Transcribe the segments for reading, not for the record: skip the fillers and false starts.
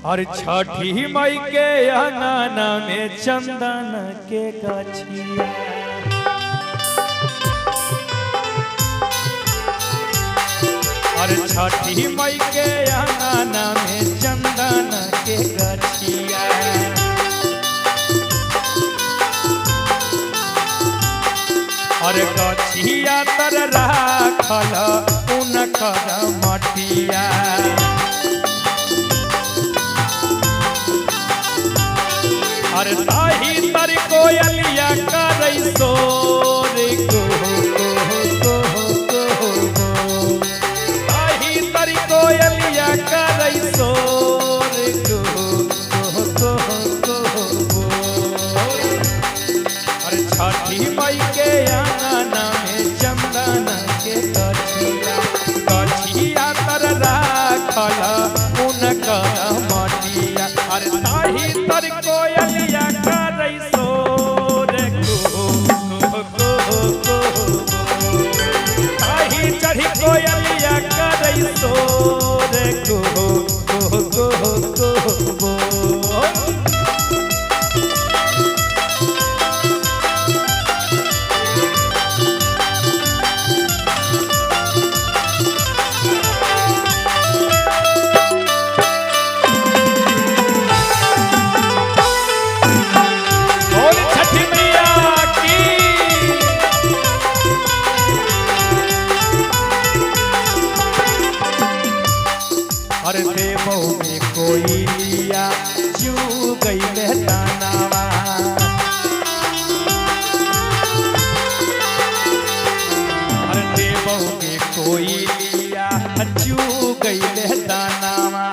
और छठी मई के अंगना में चंदन के गछिया, और छठी मई के अंगना में चंदन के गछिया, और गछिया तर राखल उनकर मटिया, और ताही तर कोयलिया करई सोर को ताही तर कोयलिया करई सोर को और छठी मई के अंगना में चंदन के गछिया, गछिया तर राखल उनकर मटिया, और ताही तर कोयलिया करई सोर ताही चढ़ी कोयलिया करई सोर और देवो में कोई लिया जू गई दानावा, और देवो में कोई लिया जू गई दानावा,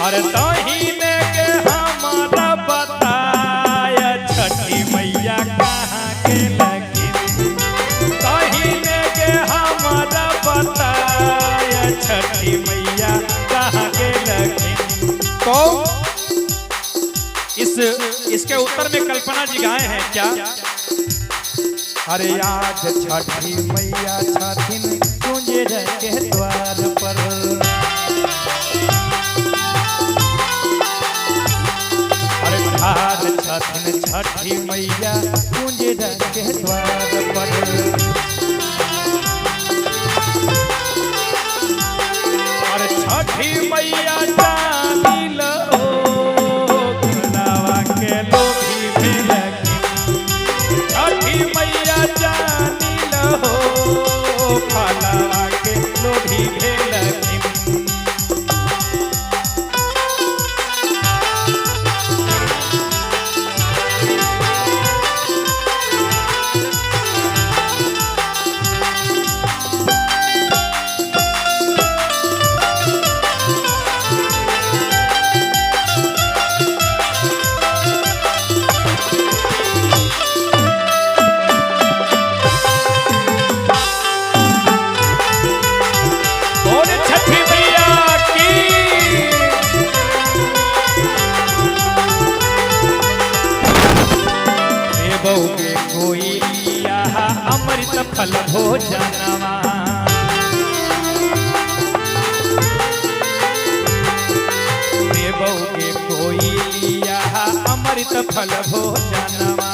और तहीने के हमारा बताया छठी मैया कहाँ के लगी, तहीने के हमारा बताया छठी मैया कहाँ के लगी। तो इसके उत्तर में कल्पना जी गाए हैं क्या? अरे आज छठी मैया छठिन कुंजर के द्वार पर, अरे ठार छठिन छठी मैया कुंजर के द्वार पर, और छठी मैया जानी लो खुलावा के लोभी भेलखिन, छठी मैया जानी लो खुलावा के लोभी भेलखिन। के कोई लिया अमृत फल भोजनवा, देवो के कोई लिया अमृत फल भोजनवा,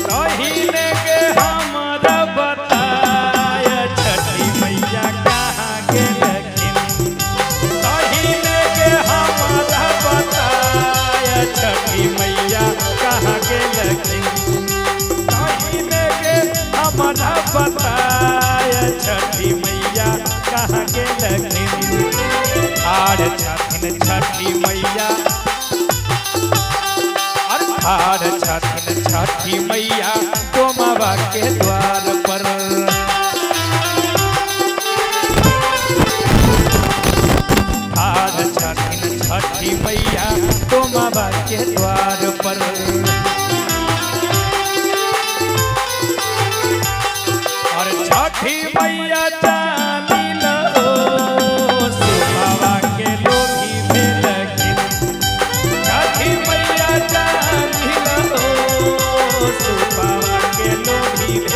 तहीने के हमारा बताया छठी मैया कहाँ के लखिन, तहीने के हमारा बताया छठी मैया कहाँ के लखिन, तहीने के हमारा बताया छठी मैया कहाँ के लखिन। आड़ छठिन छठी मैया, आड़ छठिन छठी मैया डोमावा के द्वार पर, आड़ छठिन छठी मैया डोमावा के द्वार पर, और छठी मैया जानी लो सुबावा के लोभी भेलखिन, छठी मैया जानी लो सुबावा भी